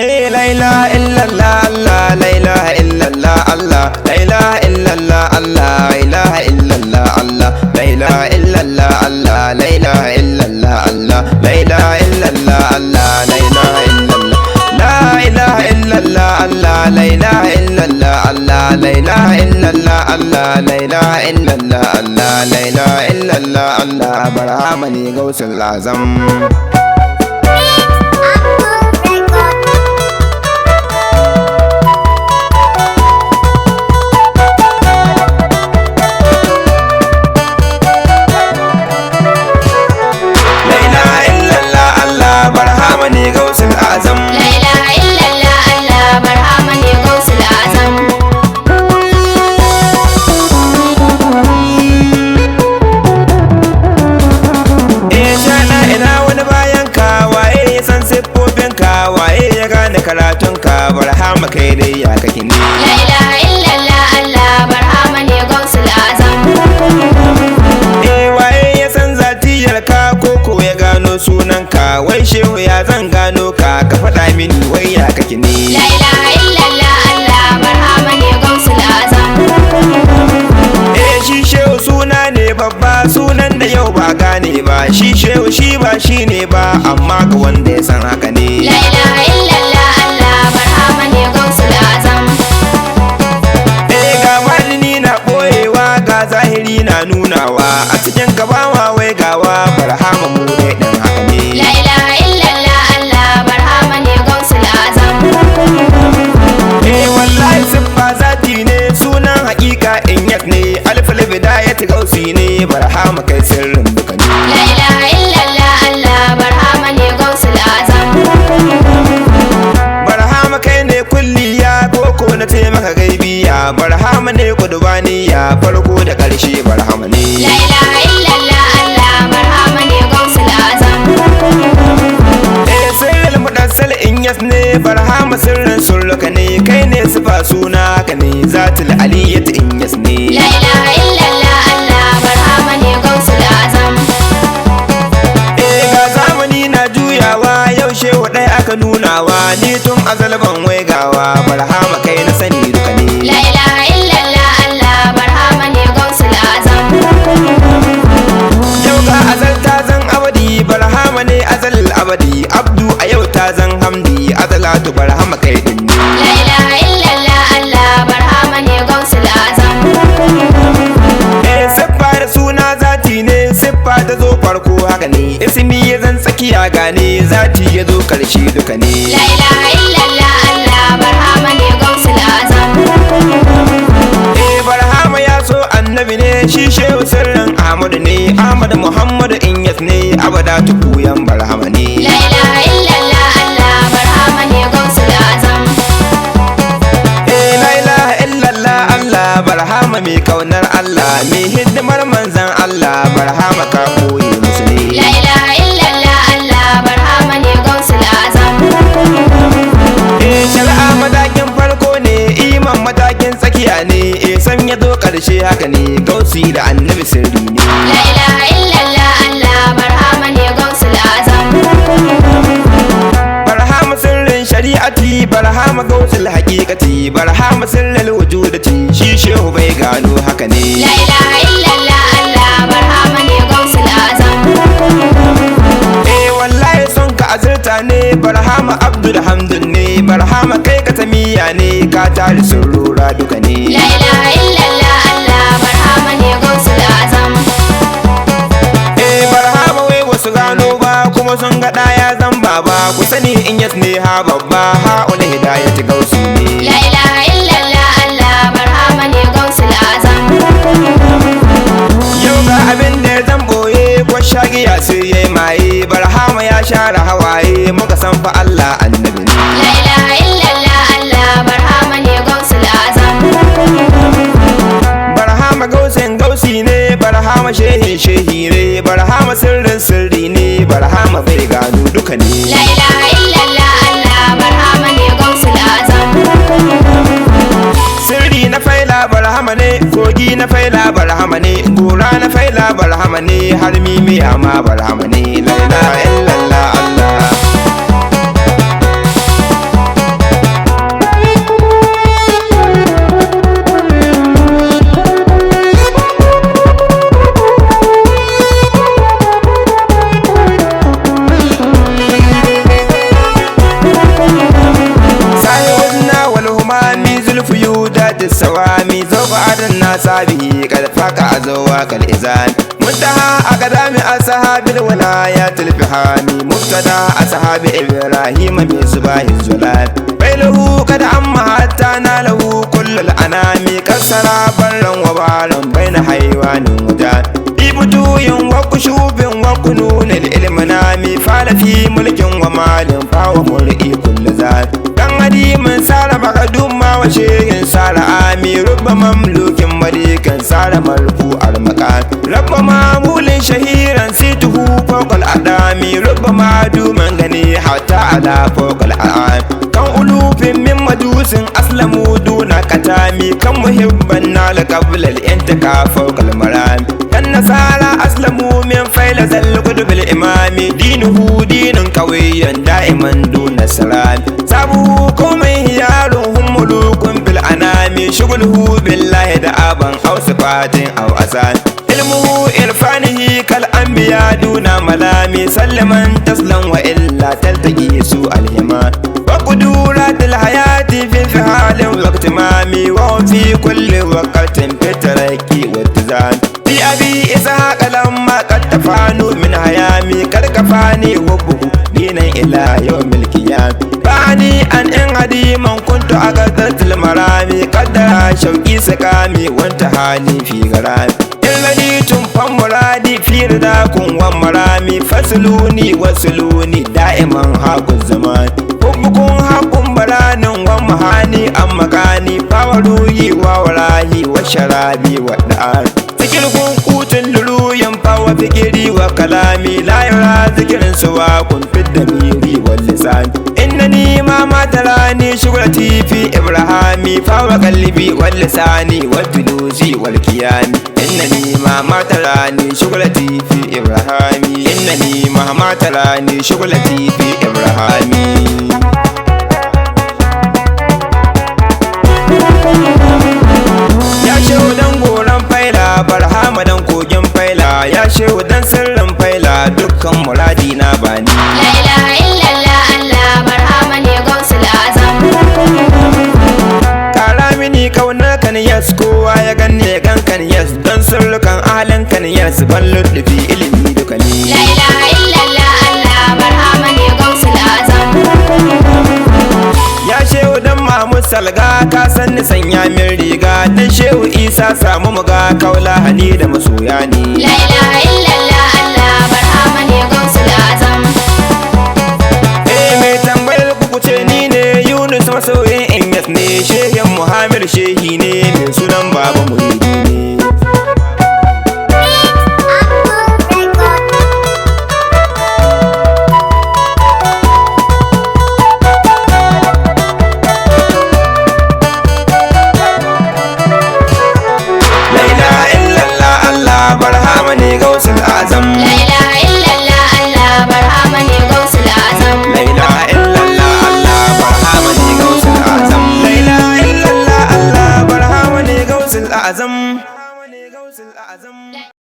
لا إله إلا الله الله لا إله إلا الله الله لا إله إلا الله الله لا إله إلا الله الله لا إله إلا الله الله لا إله إلا الله الله لا إله إلا الله الله لا إله إلا الله لا إله إلا الله الله لا إله إلا الله الله لا إله إلا الله الله لا إله إلا الله الله لا إله إلا الله الله برهامني غوث الأعظم. Karatunka barhama kai dai ya kake ne. La ilaha illallah Allah barhama ne gausul azam. Waye ya san zatiyar ka koko ya gano sunanka, wai shehu ya zan gano ka faɗa mini wai ya kake ne. La ilaha illallah Allah barhama ne gausul azam. Shi shehu suna ne babba, sunan da yau ba gane ba, shi shehu shi ba shi ne ba, amma ga wanda ya san haka ne. La ilaha illallah Allah barhama ne gausul azam. Ga malini na ɓoyewa ga zahiri na nunawa, a cikin gabawa wai gawa barhama mu dai ɗan haka ne. La ilaha illallah Allah barhama ne gausul azam. Wallahi siffa zati ne, sunan hakika in yak ne, alfil bidayati gausi ne, barhama kai sirrin duka ne. La ilaha illallah Allah barhama ne gausul azam. Barhama kai ne kulliya koko na taimaka gaibiya, barhama ne kudubaniya farko da ƙarshe barhama ne. La ilaha illallah Allah barhama ne gausul azam. Sirrin mudassal in yas ne, barhama sirrin surruka ne, kai ne sifa suna ka ne, zatul aliyyat in yas ne. La ilaha illallah Allah barhama ne gausul azam. Ga zamani na juyawa yau shehu ɗaya aka nunawa, ni tun azal ban waigawa, barhama kai na sani duka ne. La ilaha illallah Allah barhama ne gausul azam. Yau ga azal ta zan abadi, barhama ne azal abadi, abdu a yau ta zan hamdi, azalatu barhama kai din ne. La ilaha illallah Allah barhama ne gausul azam. Siffa da suna zati ne, siffa ta zo farko haka ne, ismi ya zan tsakiya gane, zati ya zo karshe duka ne. La ilaha illallah Allah barhama ne gausul azam. Barhama ya so annabi ne, shi shehu sirrin Ahmadu ne, Ahmadu Muhammadu Inyas ne, abada tukuyan barhama ne. La ilaha illallah Allah barhama ne gausul azam. La ilaha illallah Allah barhama mai kaunar Allah, mai hidimar manzan Allah, barhama ka koyi musu ne. La ilaha illallah Allah barhama ne gausul azam. Shari'a matakin farko ne, iman matakin tsakiya ne, san ya zo ƙarshe haka ne, gausi da annabi sirri ne. La ilaha illallah Allah barhama ne gausul azam. Barhama sirrin shari'ati, barhama gausul haqiqati, barhama sirrin wujudati, shi shehu bai gano haka ne. La ilaha illallah Allah barhama ne gausul azam. Wallahi son ka azurta ne, barhama abdul hamdun ne, barhama kai ka tamiya ne, ka tare surura duka ne. La ilaha illallah Allah barhama ne gausul azam. Barhama wai wasu gano ba, kuma sun ga ɗaya zan baba, ku sani in yas ne ha babba, ha ula hidayati gausi ne. La ilaha illallah Allah barhama ne gausul azam. Yau ga abin da ya zan boye, ko shagiya sai yayi maye, barhama ya share hawaye, muka san fa Allah annabi ne. La ilaha illallah Allah barhama ne gausul azam. Barhama gausin gausi ne, barhama shehi shehi ne, barhama sirrin sirri ne, barhama bai gano duka ne. La ilaha illallah Allah barhama ne gausul azam. Sirri na faila barhama ne, kogi na faila barhama ne, gora na faila barhama ne, har mimiya ma barhama ne. La ilaha illallah Allah. السوامي ذوق الناس به قد فاق أزواق الإزان منتهى أقدام أصحاب الولايات الفحامي مبتدى أصحاب إبراهيم بصباح الزلال بيله قد عم حتى ناله كل الأنام كسر برا وبارا بين حيوان وجان بدوي وقشوب وقنون العلم نامي فعل في ملك ومال فهو مرئي كل ذات كان قديم صار مقدوم وشيء صار آمي رب مملوك مليكا صار مرفوع المكان رب معمول شهيرا سيته فوق الأدام رب معدوم غني حتى على فوق الأعام كان ألوف من مدوس أسلموا دون كتامي كم محبا نال قبل الانتقاء فوق المرام النصارى أسلموا من فيلة القدب الإمام دينه دين قوي دائما دون سلام سابه قوم هيار هم ملوك بالأنام شغله بالله دعابا أو صفات أو أسان علمه إرفانه كالأنبياء دون ملام سلما تسلم وإلا تلتقي سوء الهما وقدورات الحياة في فعال واغتمام وهم في كل وقت في الترقي والتزام في أبي إسحاق لما قد تفانوا من هيامي قد كفاني حبه دينا إلى يوم القيامة بعني أن إن قديما كنت أقدرت المرامي قدر شوقي سقامي وانتهاني في غرامي الذي تنفم مرادي في رضاكم ومرامي فصلوني وصلوني دائما حق الزمان حبكم حق بران ومهاني أمكاني فوروي ووراهي وشرابي والدعان ذكركم قوت اللولو ينفع فكري وكلامي لا يرى ذكر سواكم في الضمير واللسان إنني ما تراني شغلتي في إبراهامي فهو قلبي واللساني والفلوس والكيان إنني ما تراني شغلتي في إبراهامي إنني ما تراني شغلتي في إبراهامي ya shehu dan goron faila barhama dan kogin faila ya shehu dan sirrin faila dukkan muradi na bani la ilaha illallah Allah barhama ne gausul azam kara mini kaunar kan yas kowa ya ganni ya gan kan yas dan sirrukan ahalin kan yas ban lullufi ilimi duka ne la ilaha illallah Allah barhama ne gausul azam ya shehu dan Mahmud Salga ka san ni sanya min riga dan shehu Isa samu muga kaula hani da masoya ne la ilaha illallah Allah barhama ne gausul azam mai tambayar kuku ce ni ne Yunus masoyin Inyas ne shehin Muhammad shehi ne